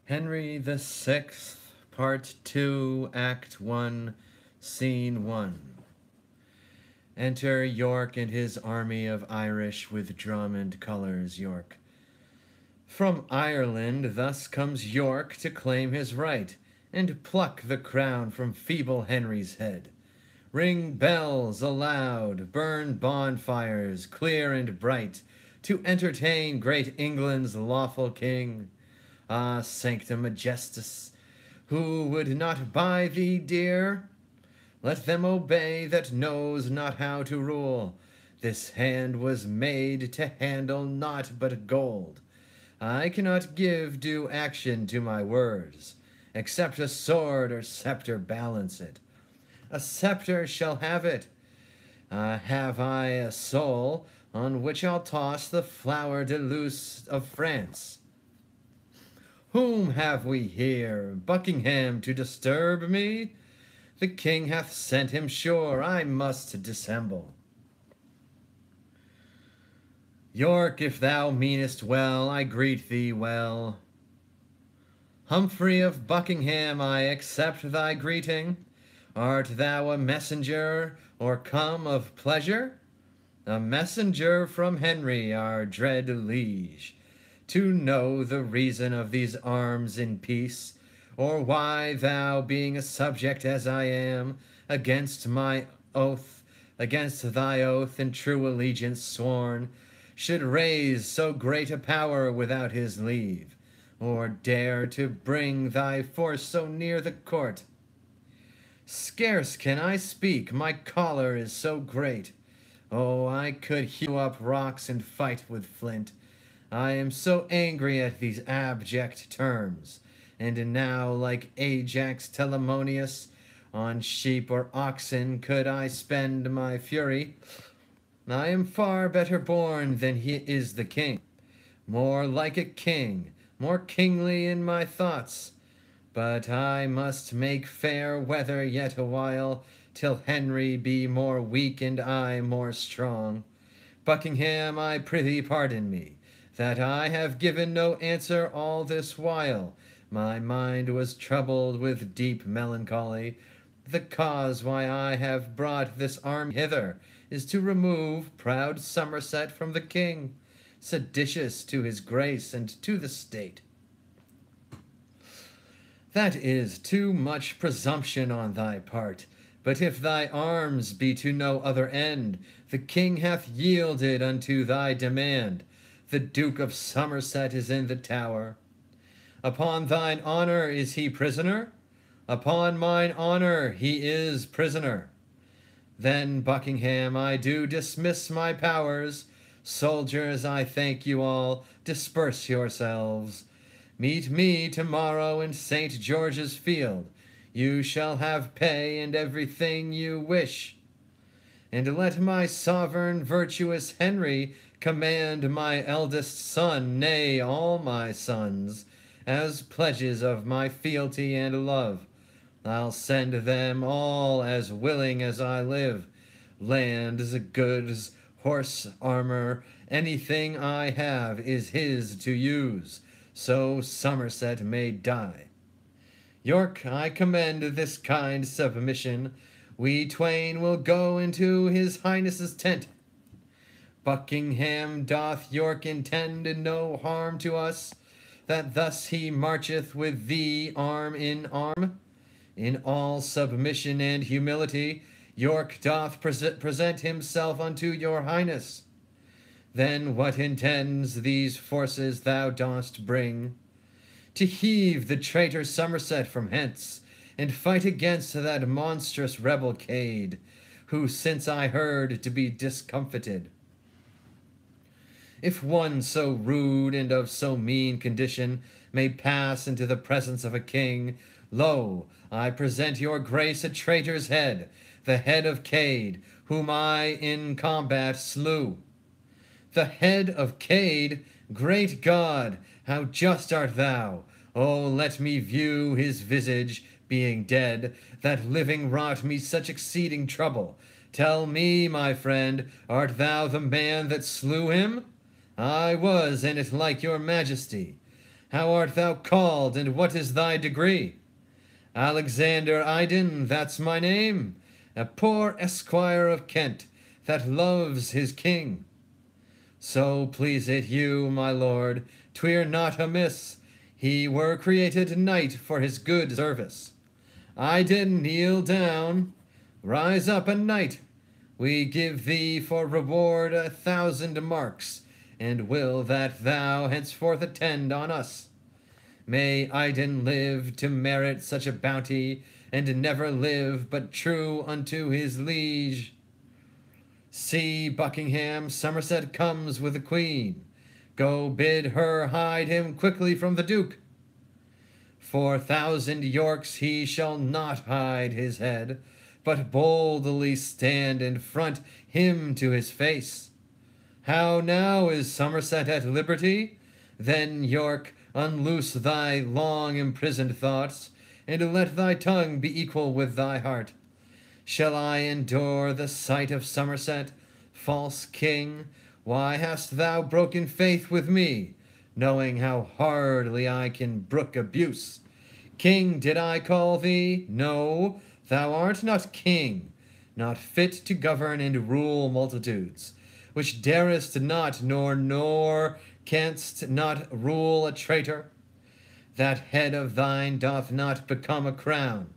Henry the Sixth, Part 2, Act 1, Scene 1. Enter York and his army of Irish with drum and colours. York. From Ireland thus comes York to claim his right, and pluck the crown from feeble Henry's head. Ring bells aloud, burn bonfires clear and bright, to entertain great England's lawful king. Ah, sanctum majestus, who would not buy thee dear? Let them obey that knows not how to rule. This hand was made to handle naught but gold. I cannot give due action to my words, except a sword or sceptre balance it. A sceptre shall have it. Have I a soul on which I'll toss the flower de luce of France? Whom have we here? Buckingham to disturb me? The king hath sent him sure, I must dissemble. York, if thou meanest well, I greet thee well. Humphrey of Buckingham, I accept thy greeting. Art thou a messenger, or come of pleasure? A messenger from Henry, our dread liege, to know the reason of these arms in peace, or why thou, being a subject as I am, against my oath, against thy oath and true allegiance sworn, should raise so great a power without his leave, or dare to bring thy force so near the court. Scarce can I speak, my choler is so great. Oh, I could hew up rocks and fight with flint. I am so angry at these abject terms, and now, like Ajax Telamonius, on sheep or oxen could I spend my fury. I am far better born than he is the king, more like a king, more kingly in my thoughts. But I must make fair weather yet a while, till Henry be more weak and I more strong. Buckingham, I prithee pardon me, that I have given no answer all this while. My mind was troubled with deep melancholy. The cause why I have brought this army hither is to remove proud Somerset from the king, seditious to his grace and to the state. That is too much presumption on thy part. But if thy arms be to no other end, the king hath yielded unto thy demand. The Duke of Somerset is in the Tower. Upon thine honour is he prisoner? Upon mine honour he is prisoner. Then, Buckingham, I do dismiss my powers. Soldiers, I thank you all, disperse yourselves. Meet me tomorrow in St. George's Field. You shall have pay and everything you wish. And let my sovereign virtuous Henry command my eldest son, nay, all my sons, as pledges of my fealty and love. I'll send them all as willing as I live. Lands, goods, horse, armour, anything I have is his to use, so Somerset may die. York, I commend this kind submission. We twain will go into his highness's tent. Buckingham, doth York intend no harm to us, that thus he marcheth with thee arm in arm? In all submission and humility, York doth present himself unto your highness. Then what intends these forces thou dost bring? To heave the traitor Somerset from hence, and fight against that monstrous rebel Cade, who since I heard to be discomfited. If one so rude and of so mean condition may pass into the presence of a king, lo, I present your grace a traitor's head, the head of Cade, whom I in combat slew. The head of Cade? Great God, how just art thou! Oh, let me view his visage, being dead, that living wrought me such exceeding trouble. Tell me, my friend, art thou the man that slew him? I was, and it like your majesty. How art thou called, and what is thy degree? Alexander Iden, that's my name, a poor esquire of Kent, that loves his king. So please it you, my lord, twere not amiss, he were created knight for his good service. Iden, kneel down, rise up a knight, we give thee for reward 1,000 marks, and will that thou henceforth attend on us. May Iden live to merit such a bounty, and never live but true unto his liege. See, Buckingham, Somerset comes with the queen. Go bid her hide him quickly from the duke. 4,000 Yorks he shall not hide his head, but boldly stand and front him to his face. How now is Somerset at liberty? Then, York, unloose thy long imprisoned thoughts, and let thy tongue be equal with thy heart. Shall I endure the sight of Somerset? False king, why hast thou broken faith with me, knowing how hardly I can brook abuse? King did I call thee? No, thou art not king, not fit to govern and rule multitudes, which darest not nor canst not rule a traitor. That head of thine doth not become a crown.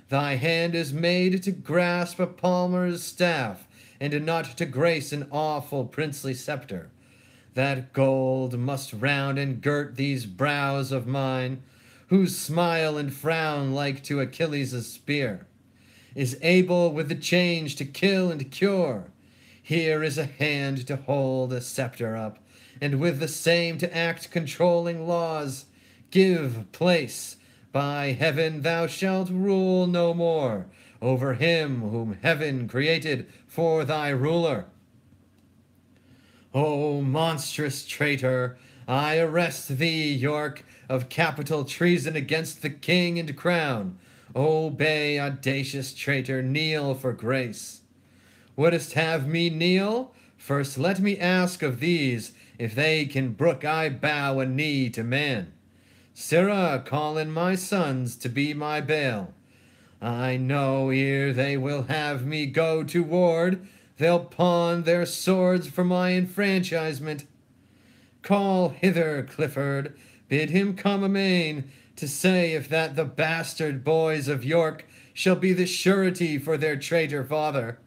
Thy hand is made to grasp a palmer's staff, and not to grace an awful princely scepter. That gold must round and girt these brows of mine, whose smile and frown like to Achilles' spear, is able with the change to kill and cure. Here is a hand to hold a scepter up, and with the same to act controlling laws. Give place. By heaven thou shalt rule no more over him whom heaven created for thy ruler. O monstrous traitor, I arrest thee, York, of capital treason against the king and crown. Obey, audacious traitor, kneel for grace. Wouldst have me kneel? First let me ask of these, if they can brook I bow a knee to man. Sirrah, call in my sons to be my bail. I know ere they will have me go to ward, they'll pawn their swords for my enfranchisement. Call hither Clifford, bid him come amain, to say if that the bastard boys of York shall be the surety for their traitor father.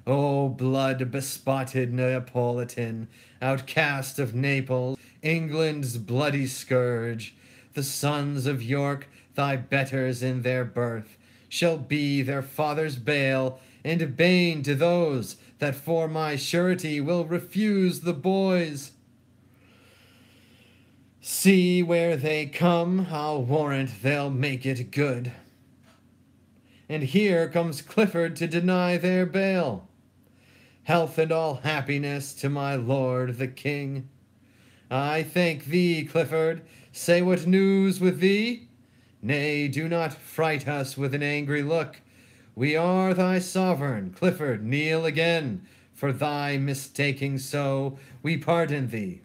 O blood-bespotted Neapolitan, outcast of Naples, England's bloody scourge, the sons of York, thy betters in their birth, shall be their father's bale and bane to those that for my surety will refuse the boys. See where they come, I'll warrant they'll make it good. And here comes Clifford to deny their bail. Health and all happiness to my lord the king. I thank thee, Clifford. Say what news with thee? Nay, do not fright us with an angry look. We are thy sovereign. Clifford, kneel again. For thy mistaking so, we pardon thee.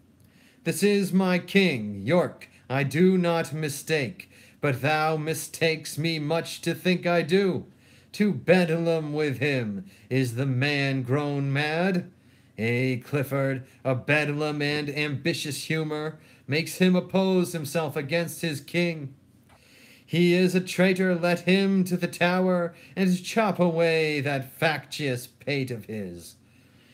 This is my king, York, I do not mistake, but thou mistakes me much to think I do. To Bedlam with him, is the man grown mad? Clifford, a Bedlam and ambitious humor makes him oppose himself against his king. He is a traitor, let him to the tower, and chop away that factious pate of his.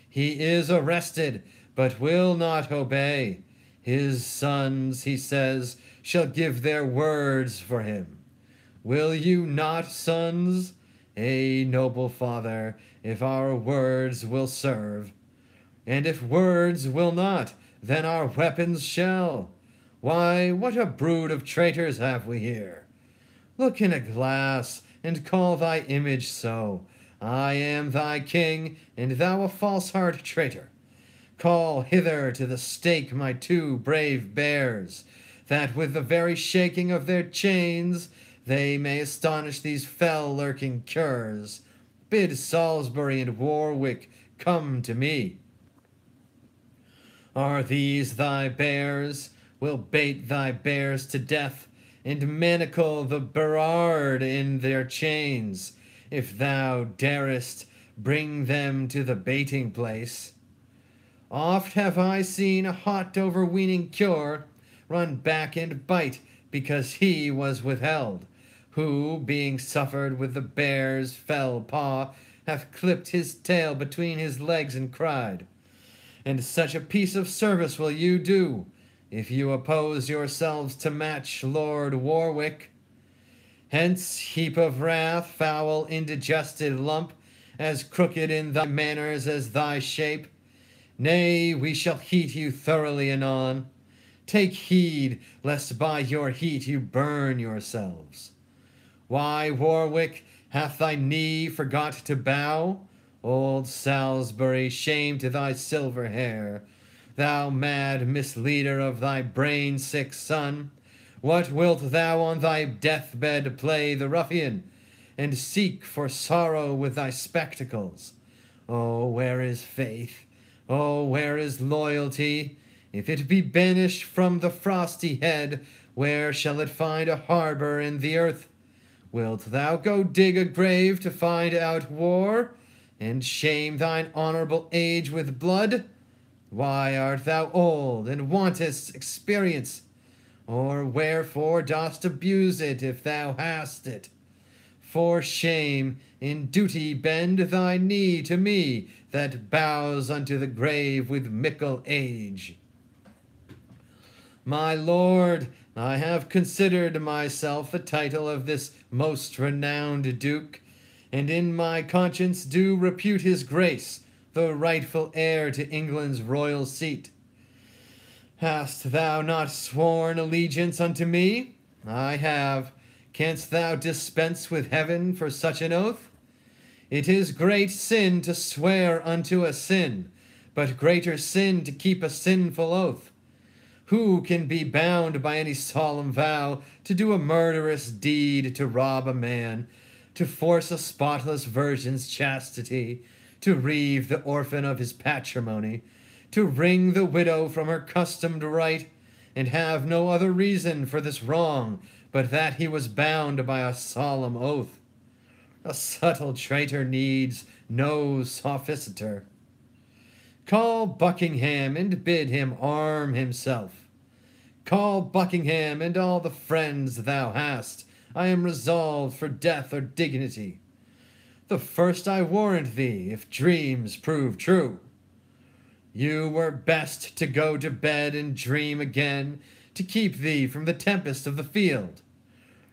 He is arrested, but will not obey. His sons, he says, shall give their words for him. Will you not, sons? Noble father, if our words will serve. And if words will not, then our weapons shall. Why, what a brood of traitors have we here! Look in a glass, and call thy image so. I am thy king, and thou a false-heart traitor. Call hither to the stake my two brave bears, that with the very shaking of their chains they may astonish these fell-lurking curs. Bid Salisbury and Warwick come to me. Are these thy bears? will bait thy bears to death, and manacle the Berard in their chains, if thou darest bring them to the baiting place. Oft have I seen a hot overweening cure run back and bite because he was withheld, who, being suffered with the bear's fell paw, hath clipped his tail between his legs and cried. And such a piece of service will you do, if you oppose yourselves to match Lord Warwick. Hence, heap of wrath, foul indigested lump, as crooked in thy manners as thy shape. Nay, we shall heat you thoroughly anon. Take heed, lest by your heat you burn yourselves. Why, Warwick, hath thy knee forgot to bow? Old Salisbury, shame to thy silver hair! Thou mad misleader of thy brain-sick son, what wilt thou on thy deathbed play the ruffian, and seek for sorrow with thy spectacles? Oh, where is faith? Oh, where is loyalty? If it be banished from the frosty head, where shall it find a harbor in the earth? Wilt thou go dig a grave to find out war, and shame thine honorable age with blood? Why art thou old, and wantest experience? Or wherefore dost abuse it, if thou hast it? For shame, in duty bend thy knee to me, that bows unto the grave with mickle age. My lord, I have considered myself the title of this most renowned duke, and in my conscience do repute his grace, the rightful heir to England's royal seat. Hast thou not sworn allegiance unto me? I have. Canst thou dispense with heaven for such an oath? It is great sin to swear unto a sin, but greater sin to keep a sinful oath. Who can be bound by any solemn vow to do a murderous deed, to rob a man, to force a spotless virgin's chastity, to reave the orphan of his patrimony, to wring the widow from her customed right, and have no other reason for this wrong but that he was bound by a solemn oath? A subtle traitor needs no sophister. Call Buckingham and bid him arm himself. Call Buckingham and all the friends thou hast. I am resolved for death or dignity. The first I warrant thee, if dreams prove true. You were best to go to bed and dream again, to keep thee from the tempest of the field.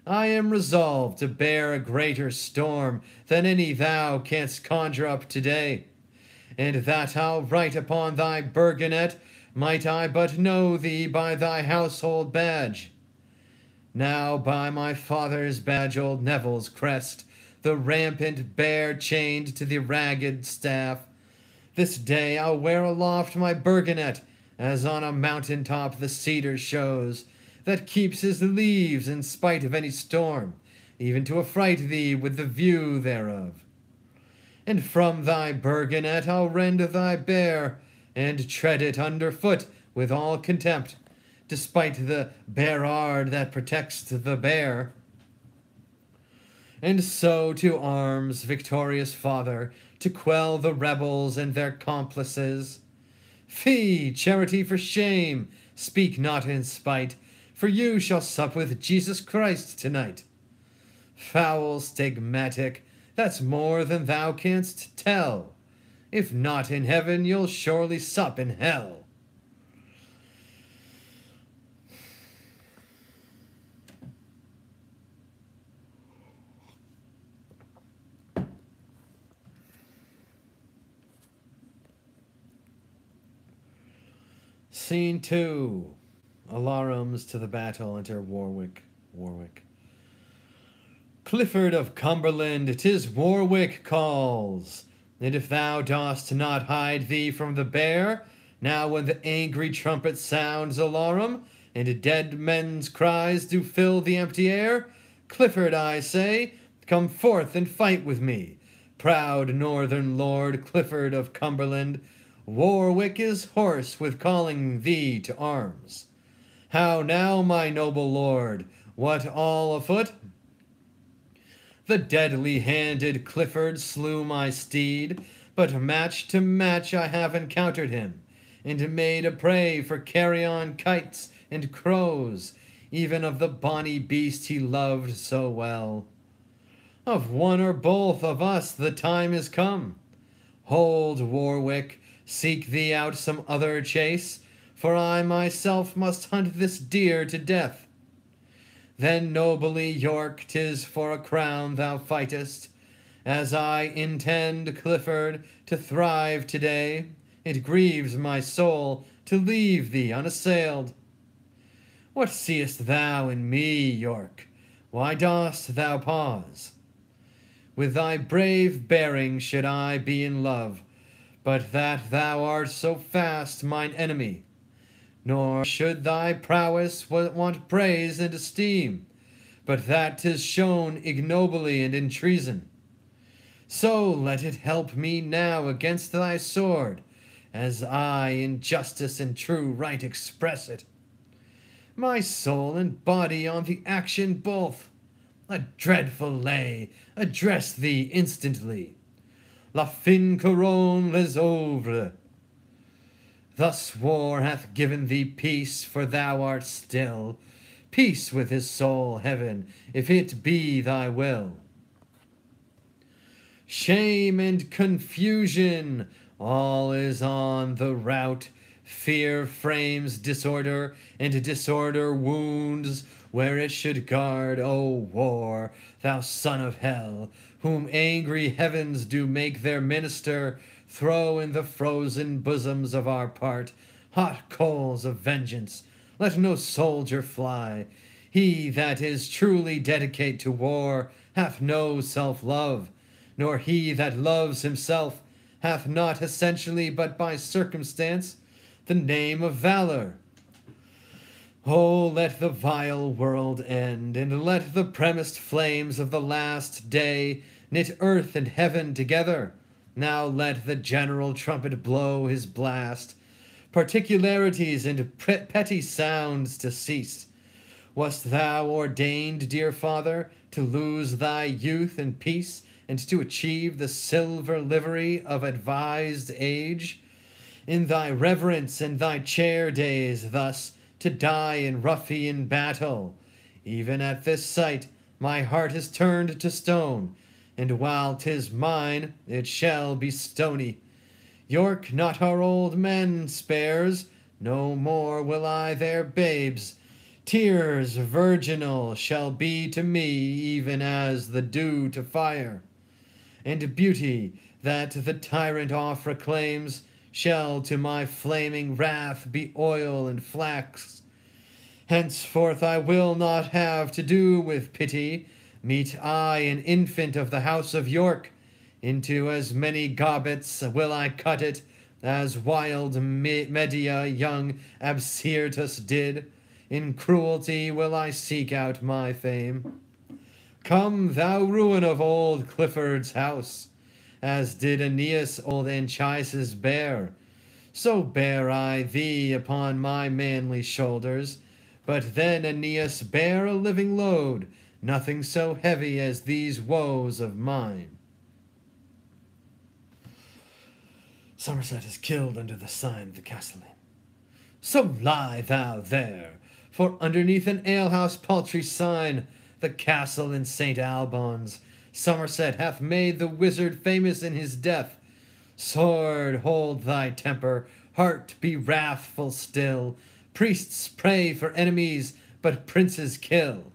I am resolved to bear a greater storm than any thou canst conjure up today, and that I'll write upon thy burgonet, might I but know thee by thy household badge. Now by my father's badge, old Neville's crest, the rampant bear chained to the ragged staff, this day I'll wear aloft my burgonet, as on a mountain top the cedar shows, that keeps his leaves in spite of any storm, even to affright thee with the view thereof. And from thy burgonet I'll rend thy bear, and tread it under foot with all contempt, despite the Berard that protects the bear. And so to arms, victorious father, to quell the rebels and their complices. Fie, charity, for shame, speak not in spite, for you shall sup with Jesus Christ tonight. Foul stigmatic, that's more than thou canst tell. If not in heaven, you'll surely sup in hell. Scene 2. Alarums to the battle. Enter Warwick. Clifford of Cumberland, 'tis Warwick calls. And if thou dost not hide thee from the bear, now when the angry trumpet sounds alarum, and dead men's cries do fill the empty air, Clifford, I say, come forth and fight with me. Proud northern lord Clifford of Cumberland, Warwick is hoarse with calling thee to arms. How now, my noble lord? What all afoot? The deadly-handed Clifford slew my steed, but match to match I have encountered him, and made a prey for carrion kites and crows, even of the bonny beast he loved so well. Of one or both of us the time is come. Hold, Warwick, seek thee out some other chase, for I myself must hunt this deer to death. Then nobly, York, 'tis for a crown thou fightest, as I intend, Clifford, to thrive today. It grieves my soul to leave thee unassailed. What seest thou in me, York? Why dost thou pause? With thy brave bearing should I be in love, but that thou art so fast mine enemy. Nor should thy prowess want praise and esteem, but that 'tis shown ignobly and in treason. So let it help me now against thy sword, as I in justice and true right express it. My soul and body on the action both. A dreadful lay, address thee instantly. La fin couronne les ouvres. Thus war hath given thee peace, for thou art still. Peace with his soul, heaven, if it be thy will. Shame and confusion, all is on the rout. Fear frames disorder, and disorder wounds where it should guard. O war, thou son of hell, whom angry heavens do make their minister, throw in the frozen bosoms of our part hot coals of vengeance. Let no soldier fly. He that is truly dedicate to war hath no self-love, nor he that loves himself hath not essentially but by circumstance the name of valor. Oh, let the vile world end, and let the premised flames of the last day knit earth and heaven together. Now let the general trumpet blow his blast, particularities and petty sounds to cease. Wast thou ordained, dear father, to lose thy youth and peace, and to achieve the silver livery of advised age? In thy reverence and thy chair days thus to die in ruffian battle. Even at this sight my heart is turned to stone, and while 'tis mine, it shall be stony. York not our old men spares, no more will I their babes. Tears virginal shall be to me even as the dew to fire. And beauty that the tyrant oft reclaims shall to my flaming wrath be oil and flax. Henceforth I will not have to do with pity. Meet I an infant of the house of York, into as many gobbets will I cut it, as wild Medea young Absyrtus did. In cruelty will I seek out my fame. Come, thou ruin of old Clifford's house, as did Aeneas old Anchises bear, so bear I thee upon my manly shoulders. But then Aeneas bare a living load, nothing so heavy as these woes of mine. Somerset is killed under the sign of the Castellan. So lie thou there, for underneath an alehouse paltry sign, the castle in St. Albans, Somerset hath made the wizard famous in his death. Sword, hold thy temper, heart, be wrathful still. Priests pray for enemies, but princes kill.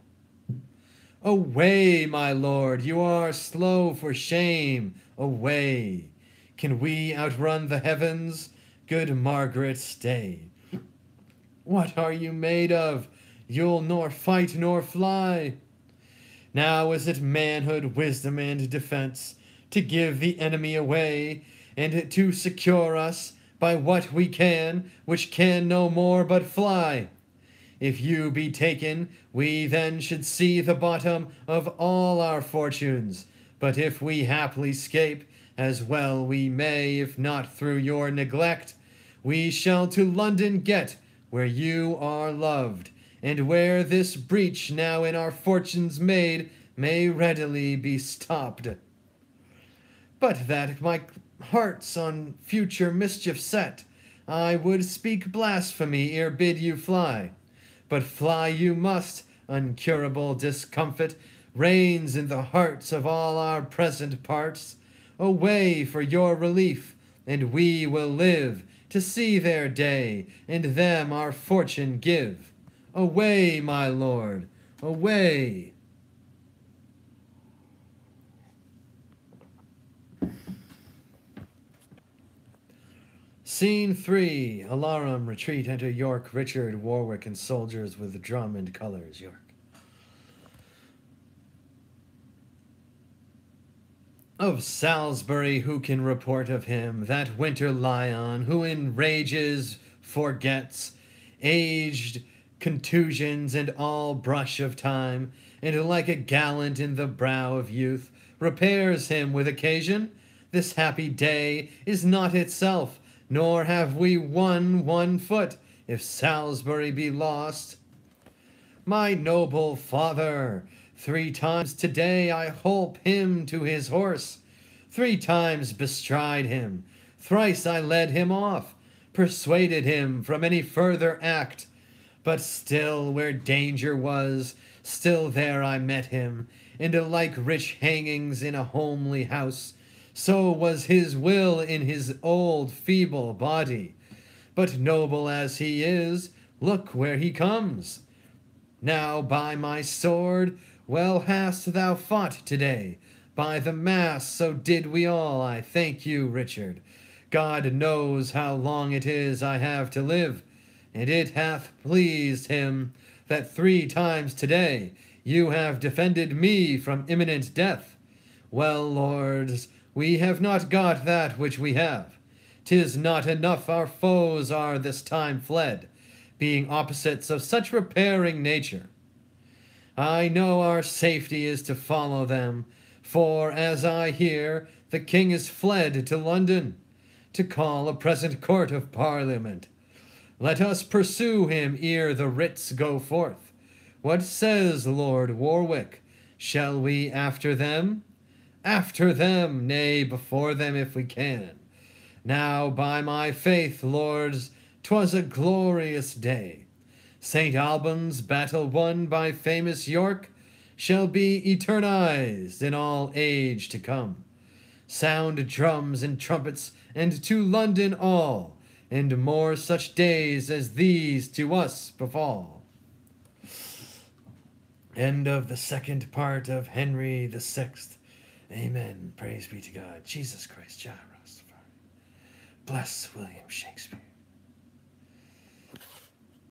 Away, my lord, you are slow for shame, away. Can we outrun the heavens? Good Margaret, stay. What are you made of? You'll nor fight nor fly. Now is it manhood, wisdom, and defense to give the enemy away, and to secure us by what we can, which can no more but fly. If you be taken, we then should see the bottom of all our fortunes. But if we haply scape, as well we may, if not through your neglect, we shall to London get where you are loved, and where this breach now in our fortunes made may readily be stopped. But that my heart's on future mischief set, I would speak blasphemy ere bid you fly. But fly you must, uncurable discomfit reigns in the hearts of all our present parts. Away for your relief, and we will live to see their day, and them our fortune give. Away, my lord, away. Scene 3. Alarum, retreat, enter York, Richard, Warwick, and soldiers with drum and colours. York. Of Salisbury, who can report of him, that winter lion, who in rages forgets aged contusions and all brush of time, and like a gallant in the brow of youth, repairs him with occasion? This happy day is not itself, nor have we won 1 foot, if Salisbury be lost. My noble father, 3 times today I holp him to his horse, 3 times bestride him, thrice I led him off, persuaded him from any further act, but still where danger was, still there I met him, and like rich hangings in a homely house, so was his will in his old feeble body. But noble as he is, look where he comes. Now by my sword, well hast thou fought today. By the mass, so did we all. I thank you, Richard. God knows how long it is I have to live, and it hath pleased him that 3 times today you have defended me from imminent death. Well, lords, we have not got that which we have. 'Tis not enough our foes are this time fled, being opposites of such repairing nature. I know our safety is to follow them, for, as I hear, the king is fled to London, to call a present court of Parliament. Let us pursue him ere the writs go forth. What says Lord Warwick? Shall we after them? After them, nay, before them if we can. Now, by my faith, lords, 'twas a glorious day. St. Albans, battle won by famous York, shall be eternized in all age to come. Sound drums and trumpets, and to London all, and more such days as these to us befall. End of the 2nd part of Henry the Sixth. Amen. Praise be to God. Jesus Christ, Jah Rastafari. Bless William Shakespeare.